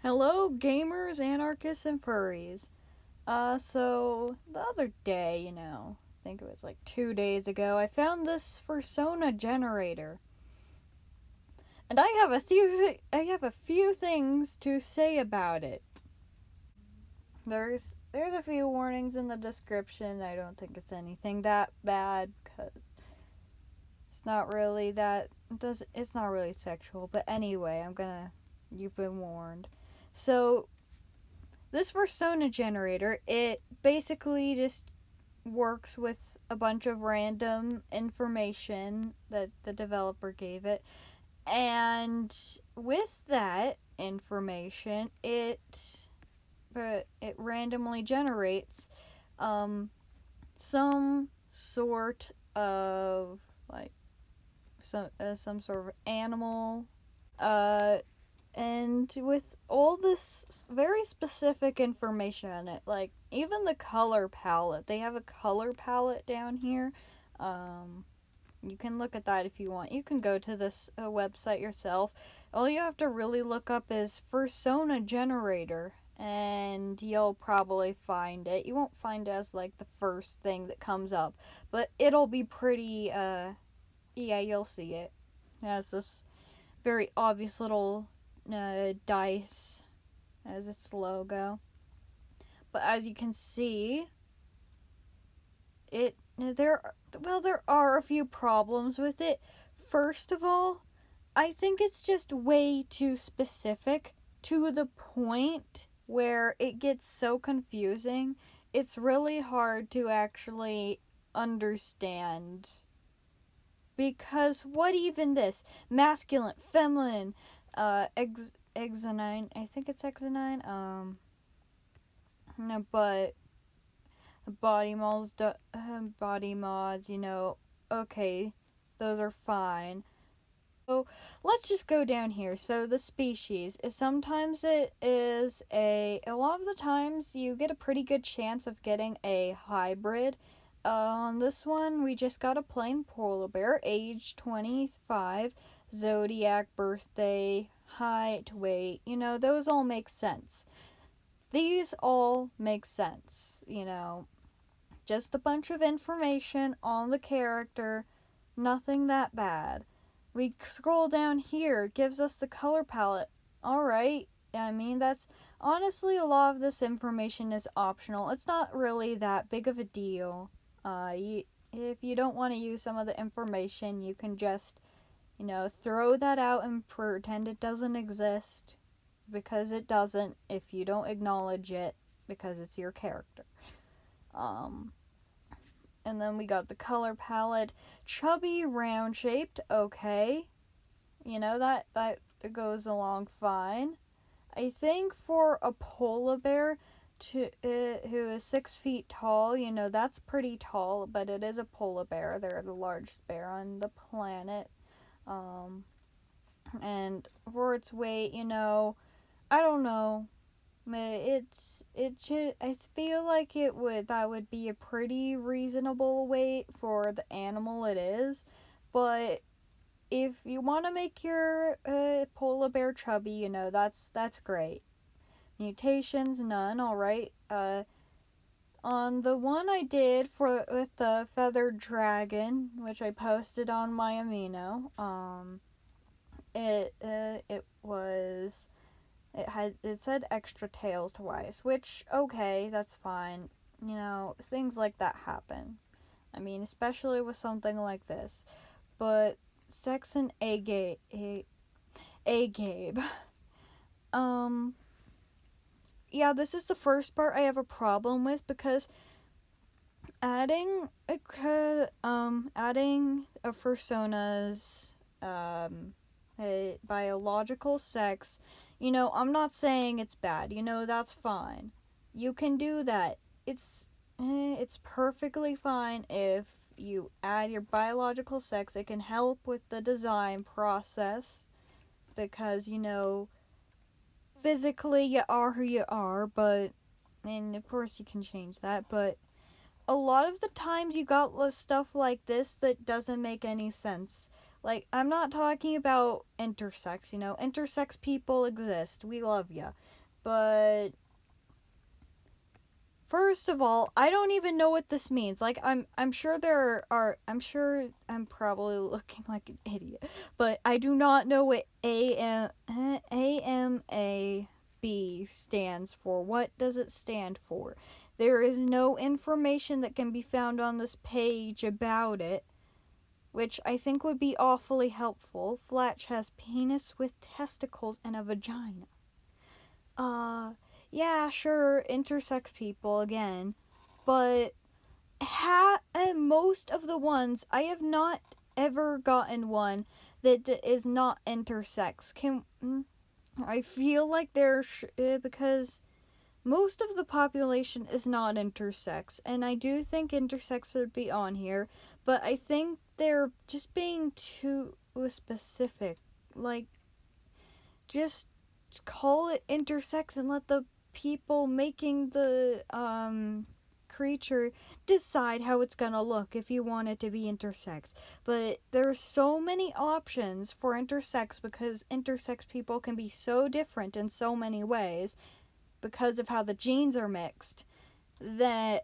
Hello, gamers, anarchists, and furries. So the other day, I think it was like 2 days ago, I found this persona generator, and I have a few things to say about it. There's a few warnings in the description. I don't think it's anything that bad because it's not really that does it's not really sexual. But anyway, you've been warned. So this persona generator, it basically just works with a bunch of random information that the developer gave it. And with that information, it randomly generates some sort of like some sort of animal, uh and with all this very specific information on it, like even the color palette, they have a color palette down here. You can look at that if you want. You can go to this website yourself. All you have to really look up is persona generator, and you'll probably find it. You won't find it as like the first thing that comes up, but it'll be pretty yeah, you'll see it. It has this very obvious little dice as its logo. But as you can see, there are a few problems with it. First of all, I think it's just way too specific to the point where it gets so confusing. It's really hard to actually understand, because what even this masculine, feminine, exonine, I think it's exonine, no, but body mods, okay, those are fine. So let's just go down here. So the species is sometimes it is a lot of the times you get a pretty good chance of getting a hybrid. On this one, we just got a plain polar bear, age 25, zodiac, birthday, height, weight. Those all make sense. These all make sense. Just a bunch of information on the character, nothing that bad. We scroll down here, it gives us the color palette. Alright, that's honestly, a lot of this information is optional. It's not really that big of a deal. If you don't want to use some of the information, you can just, throw that out and pretend it doesn't exist, because it doesn't if you don't acknowledge it, because it's your character. And then we got the color palette, chubby, round shaped. Okay, that goes along fine. I think for a polar bear who is 6 feet tall, that's pretty tall, but it is a polar bear. They're the largest bear on the planet. And for its weight, I don't know. I feel like that would be a pretty reasonable weight for the animal it is, but if you want to make your polar bear chubby, that's great. Mutations, none. All right. On the one I did with the feathered dragon, which I posted on my amino, it was it said extra tails twice, which, okay, that's fine. Things like that happen. Especially with something like this. But sex and A Gabe. Yeah, this is the first part I have a problem with, because adding a persona's a biological sex, I'm not saying it's bad. That's fine. You can do that. It's perfectly fine if you add your biological sex. It can help with the design process, because physically you are who you are, and of course you can change that, but a lot of the times you got stuff like this that doesn't make any sense. Like, I'm not talking about intersex, intersex people exist. We love ya. But first of all, I don't even know what this means. Like, I'm sure I'm sure I'm probably looking like an idiot, but I do not know what AMAB stands for. What does it stand for? There is no information that can be found on this page about it, which I think would be awfully helpful. Flatch has penis with testicles and a vagina. Yeah, sure, intersex people again, but most of the ones I have not ever gotten one that is not intersex. I feel like because most of the population is not intersex, and I do think intersex should be on here, but I think they're just being too specific. Like, just call it intersex and let the people making the creature decide how it's gonna look if you want it to be intersex. But there's so many options for intersex because intersex people can be so different in so many ways because of how the genes are mixed that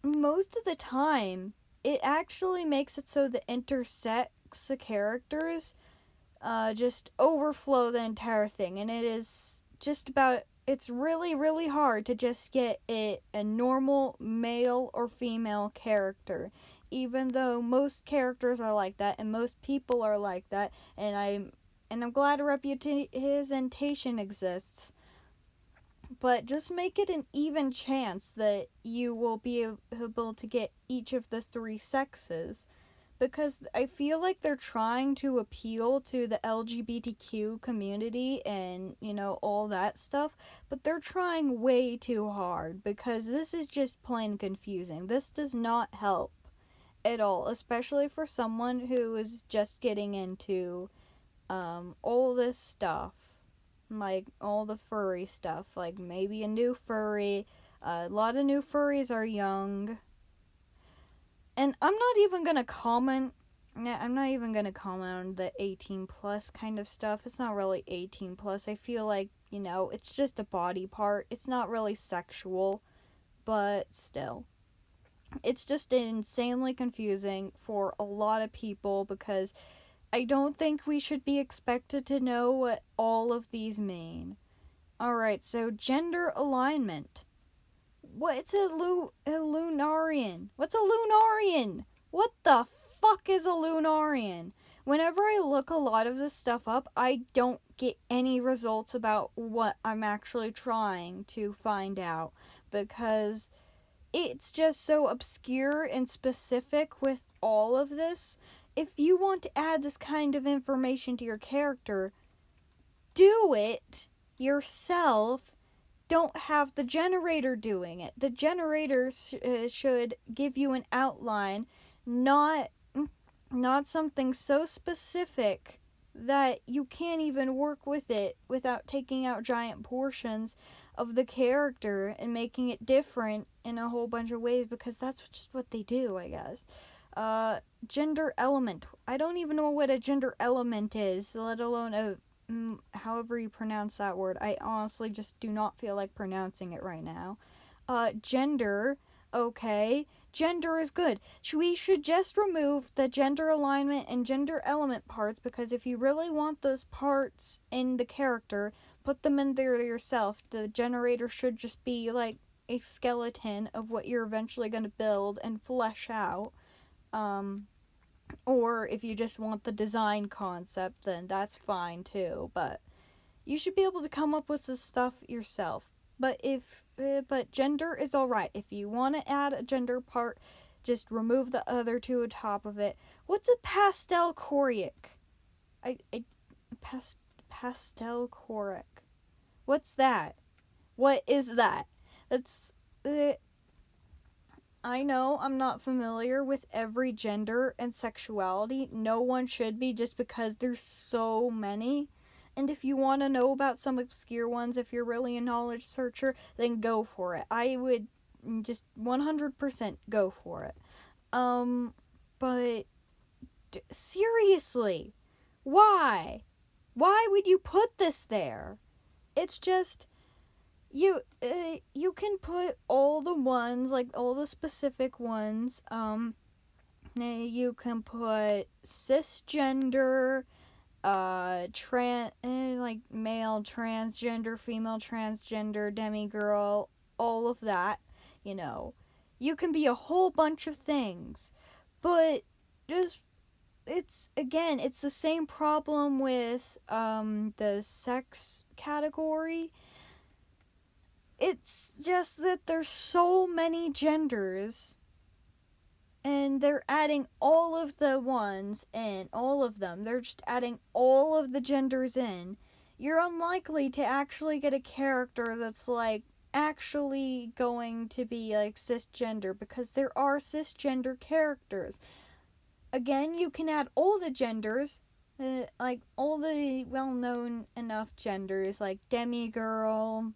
most of the time it actually makes it so the intersex characters just overflow the entire thing, and it is just about it's really really hard to just get a normal male or female character, even though most characters are like that and most people are like that, and I'm glad a representation exists, but just make it an even chance that you will be able to get each of the three sexes, because I feel like they're trying to appeal to the LGBTQ community and, all that stuff, but they're trying way too hard because this is just plain confusing. This does not help at all, especially for someone who is just getting into all this stuff. Like all the furry stuff, like maybe a new furry. A lot of new furries are young, and I'm not even gonna comment. Yeah, I'm not even gonna comment on the 18 plus kind of stuff. It's not really 18 plus. I feel like, it's just a body part. It's not really sexual, but still. It's just insanely confusing for a lot of people because I don't think we should be expected to know what all of these mean. Alright, so gender alignment. What's a lunarian? What's a lunarian? What the fuck is a lunarian? Whenever I look a lot of this stuff up, I don't get any results about what I'm actually trying to find out because it's just so obscure and specific with all of this. If you want to add this kind of information to your character, do it yourself. Don't have the generator doing it. The generator should give you an outline, not something so specific that you can't even work with it without taking out giant portions of the character and making it different in a whole bunch of ways, because that's just what they do, I guess. Gender element. I don't even know what a gender element is, let alone however you pronounce that word. I honestly just do not feel like pronouncing it right now. Gender. Okay. Gender is good. We should just remove the gender alignment and gender element parts, because if you really want those parts in the character, put them in there yourself. The generator should just be like a skeleton of what you're eventually going to build and flesh out. Or if you just want the design concept, then that's fine too. But you should be able to come up with this stuff yourself. But but gender is alright. If you want to add a gender part, just remove the other two on top of it. What's a pastel choric? Pastel choric. What's that? What is that? That's I know I'm not familiar with every gender and sexuality. No one should be, just because there's so many. And if you want to know about some obscure ones, if you're really a knowledge searcher, then go for it. I would just 100% go for it. But seriously, why? Why would you put this there? It's just you can put all the ones, like all the specific ones. You can put cisgender, like male transgender, female transgender, demigirl, all of that. You know, you can be a whole bunch of things, but just it's the same problem with the sex category. It's just that there's so many genders, and they're adding all of the ones in, all of them. They're just adding all of the genders in. You're unlikely to actually get a character that's like actually going to be like cisgender, because there are cisgender characters. Again, you can add all the genders, like all the well known enough genders, like demigirl,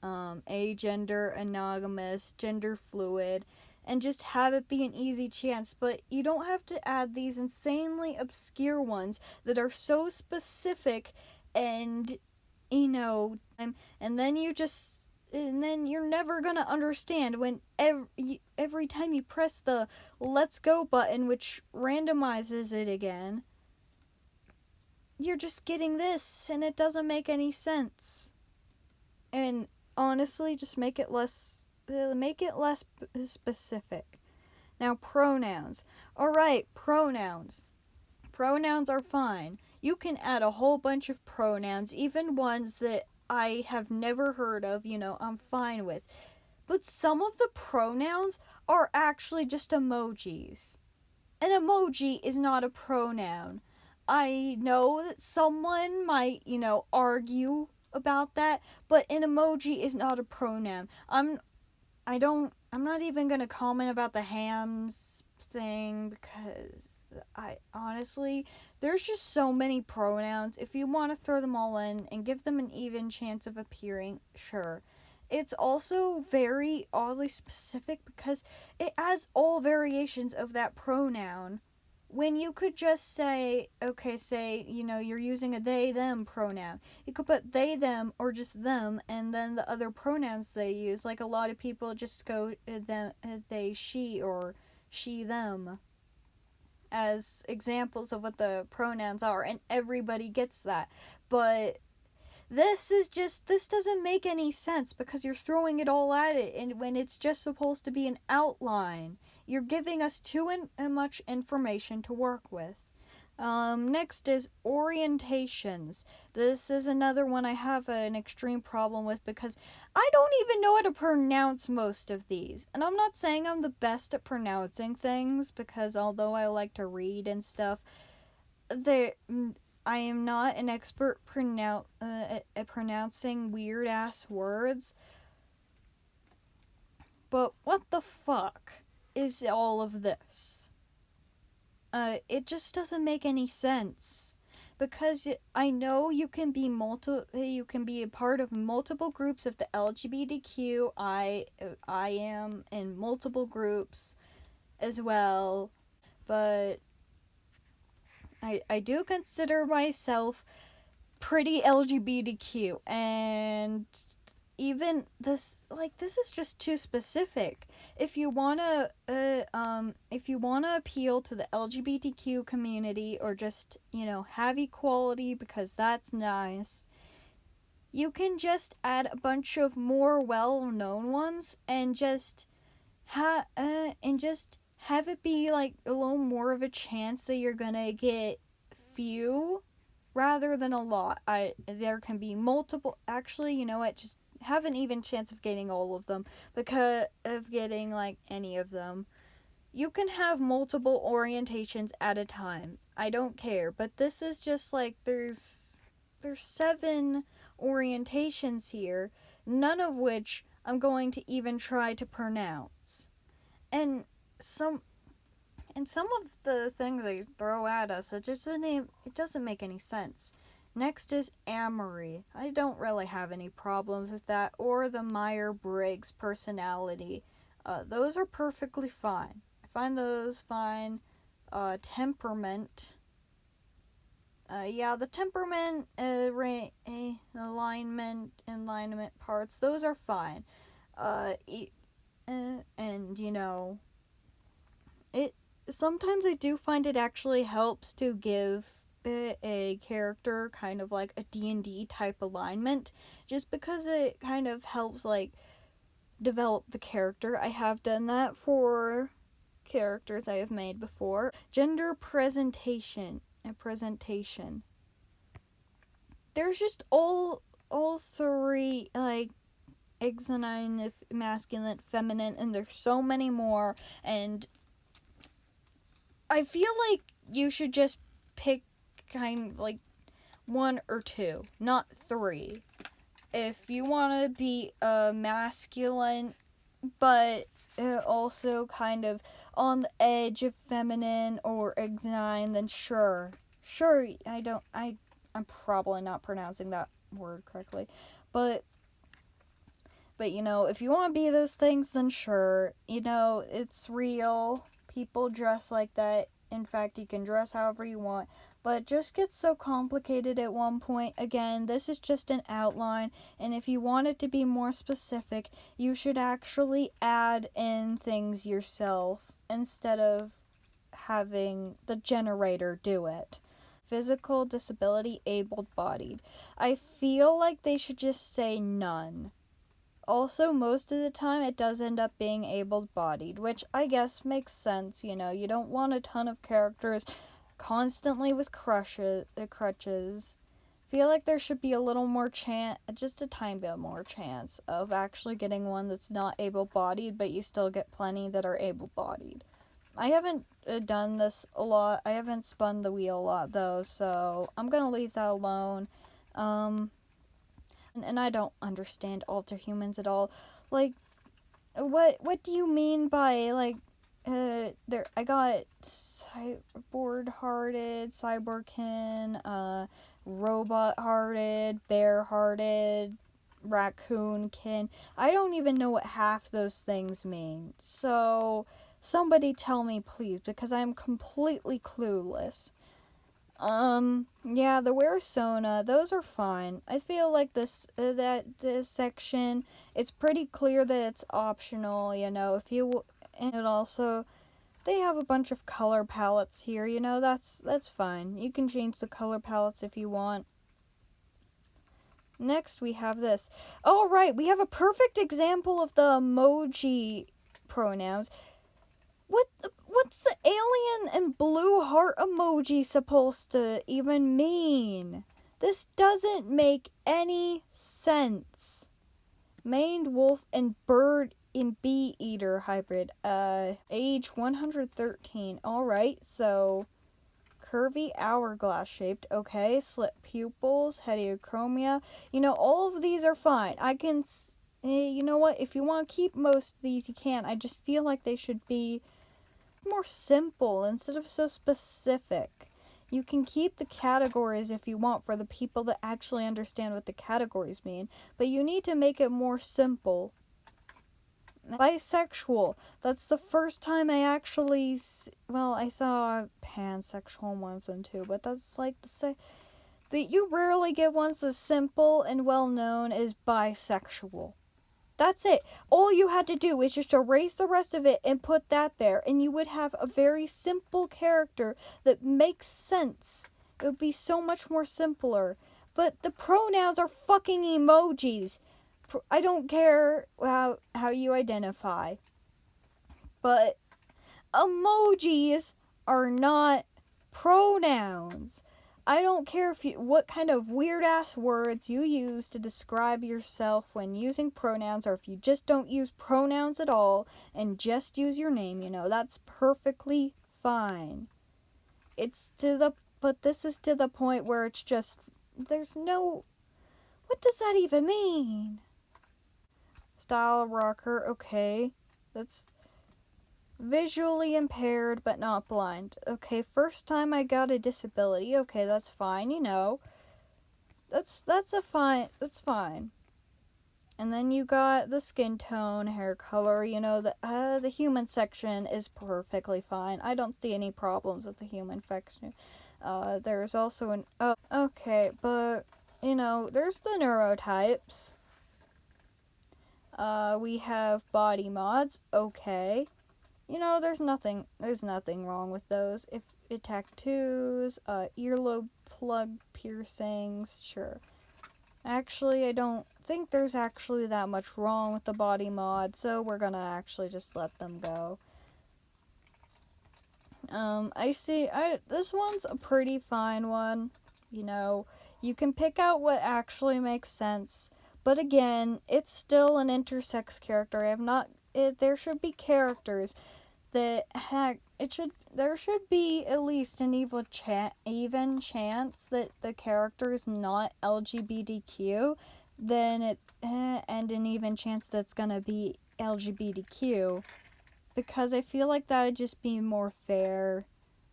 agender, anogamous, gender fluid, and just have it be an easy chance. But you don't have to add these insanely obscure ones that are so specific, and you know, and then you're never gonna understand when every time you press the let's go button, which randomizes it again, you're just getting this, and it doesn't make any sense. And honestly, just make it less specific. Now, pronouns. All right, pronouns. Pronouns are fine. You can add a whole bunch of pronouns, even ones that I have never heard of, I'm fine with. But some of the pronouns are actually just emojis. An emoji is not a pronoun. I know that someone might, argue about that, but an emoji is not a pronoun. I'm not even going to comment about the hams thing, because I honestly, there's just so many pronouns. If you want to throw them all in and give them an even chance of appearing, sure. It's also very oddly specific because it adds all variations of that pronoun, when you could just say, okay, say, you're using a they them pronoun. You could put they them or just them, and then the other pronouns they use. Like a lot of people just go them, they she, or she them as examples of what the pronouns are, and everybody gets that. But this doesn't make any sense, because you're throwing it all at it, and when it's just supposed to be an outline, you're giving us too much information to work with. Next is orientations. This is another one I have an extreme problem with, because I don't even know how to pronounce most of these. And I'm not saying I'm the best at pronouncing things, because although I like to read and stuff, I am not an expert at pronouncing weird ass words. But what the fuck is all of this? It just doesn't make any sense, because I know you can be a part of multiple groups of the LGBTQ. I am in multiple groups as well, but I do consider myself pretty LGBTQ, and even this is just too specific. If you wanna appeal to the LGBTQ community, or just have equality because that's nice, you can just add a bunch of more well-known ones, and just have it be like a little more of a chance that you're gonna get few rather than a lot. There can be multiple. Actually, you know what? Just have an even chance of getting all of them, because of getting like any of them. You can have multiple orientations at a time. I don't care, but this is just like there's 7 orientations here, none of which I'm going to even try to pronounce. And some of the things they throw at us, it doesn't make any sense. Next is Amory. I don't really have any problems with that, or the Myers-Briggs personality. Those are perfectly fine. I find those fine. Temperament. Yeah, the temperament, alignment parts, those are fine. And it sometimes I do find it actually helps to give a character kind of like a D&D type alignment, just because it kind of helps like develop the character. I have done that for characters I have made before. Gender presentation. There's just all three, like exonine, masculine, feminine, and there's so many more. And I feel like you should just pick kind of like one or two, not three. If you want to be masculine, but also kind of on the edge of feminine or exine, then sure. Sure, I'm probably not pronouncing that word correctly. But if you want to be those things, then sure. It's real. People dress like that. In fact, you can dress however you want. But it just gets so complicated at one point. Again, this is just an outline. And if you want it to be more specific, you should actually add in things yourself instead of having the generator do it. Physical disability, able bodied. I feel like they should just say none. Also, most of the time it does end up being able-bodied, which I guess makes sense. You don't want a ton of characters constantly with crutches. Feel like there should be a little more chance, just a tiny bit more chance of actually getting one that's not able-bodied, but you still get plenty that are able-bodied. I haven't done this a lot. I haven't spun the wheel a lot though, so I'm gonna leave that alone. And I don't understand alter humans at all. Like, what do you mean by like there I got cyborg hearted, cyborgkin, robot hearted, bear hearted, raccoonkin. I don't even know what half those things mean. So somebody tell me please, because I'm completely clueless. Yeah, the Wearsona, those are fine. I feel like this section, it's pretty clear that it's optional, if you, and it also, they have a bunch of color palettes here, that's fine. You can change the color palettes if you want. Next, we have this. Alright, we have a perfect example of the emoji pronouns. What's the alien and blue heart emoji supposed to even mean? This doesn't make any sense. Maned wolf and bird and bee eater hybrid. Age 113. Alright, so curvy hourglass shaped. Okay, slit pupils, heterochromia. All of these are fine. I can, you know what? If you want to keep most of these, you can. I just feel like they should be more simple instead of so specific. You can keep the categories if you want for the people that actually understand what the categories mean, but you need to make it more simple. Bisexual. That's the first time I actually, I saw pansexual ones and too, but that's like you rarely get ones as simple and well known as bisexual. That's it. All you had to do is just erase the rest of it and put that there, and you would have a very simple character that makes sense. It would be so much more simpler. But the pronouns are fucking emojis. I don't care how you identify. But emojis are not pronouns. I don't care what kind of weird ass words you use to describe yourself when using pronouns, or if you just don't use pronouns at all and just use your name, that's perfectly fine. But this is to the point where it's just, there's no, what does that even mean? Style rocker, okay. That's visually impaired but not blind. Okay, first time I got a disability. Okay, that's fine, That's fine. And then you got the skin tone, hair color, the human section is perfectly fine. I don't see any problems with the human section. There's also an okay, but there's the neurotypes. We have body mods. Okay, there's nothing wrong with those. If it tattoos, earlobe plug piercings, sure. Actually, I don't think there's actually that much wrong with the body mod, so we're gonna actually just let them go. I see. This one's a pretty fine one. You can pick out what actually makes sense, but again, it's still an intersex character. I have not. There should be characters that heck. There should be at least an even chance that the character is not LGBTQ, then and an even chance that's gonna be LGBTQ, because I feel like that would just be more fair.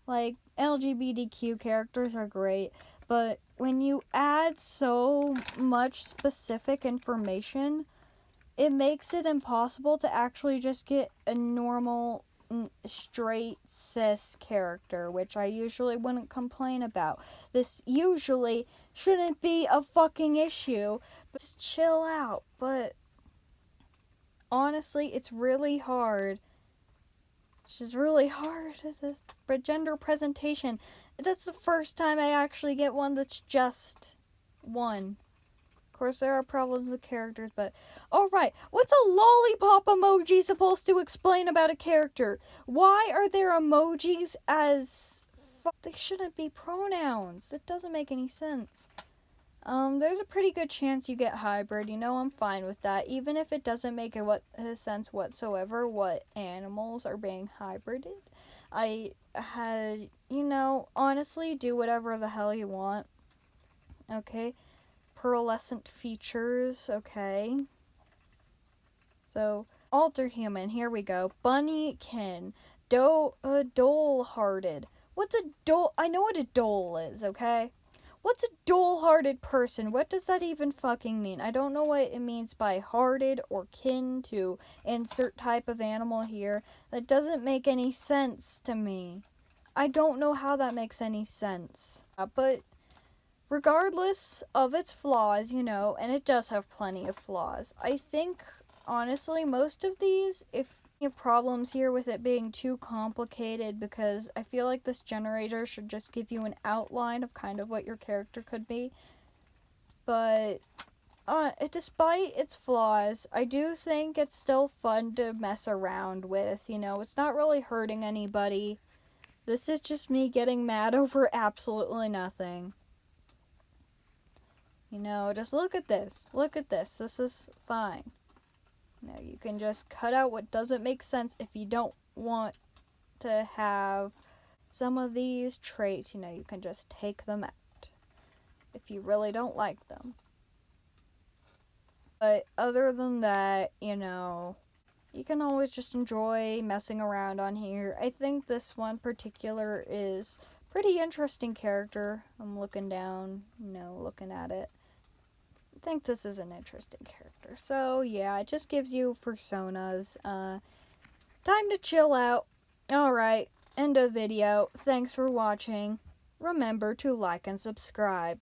Like, LGBTQ characters are great, but when you add so much specific information, it makes it impossible to actually just get a normal, straight cis character, which I usually wouldn't complain about. This usually shouldn't be a fucking issue, but just chill out. But honestly, it's really hard. It's just really hard. But gender presentation, that's the first time I actually get one that's just one. Of course, there are problems with characters, but alright, what's a lollipop emoji supposed to explain about a character? Why are there emojis as they shouldn't be pronouns? It doesn't make any sense. There's a pretty good chance you get hybrid. I'm fine with that, even if it doesn't make sense whatsoever what animals are being hybrided. I had, honestly, do whatever the hell you want. Okay, pearlescent features. Okay, so alter human. Here we go. Bunnykin, dole-hearted. What's a dole? I know what a dole is. Okay. What's a dull-hearted person? What does that even fucking mean? I don't know what it means by hearted or kin to insert type of animal here. That doesn't make any sense to me. I don't know how that makes any sense. But regardless of its flaws, and it does have plenty of flaws, I think, honestly, most of these, if have problems here with it being too complicated, because I feel like this generator should just give you an outline of kind of what your character could be. But despite its flaws, I do think it's still fun to mess around with. It's not really hurting anybody. This is just me getting mad over absolutely nothing. Just look at this. Look at this. This is fine. You can just cut out what doesn't make sense if you don't want to have some of these traits. You can just take them out if you really don't like them. But other than that, you can always just enjoy messing around on here. I think this one particular is pretty interesting character. I'm looking down, looking at it. I think this is an interesting character. So yeah, it just gives you personas. Time to chill out. Alright, end of video. Thanks for watching. Remember to like and subscribe.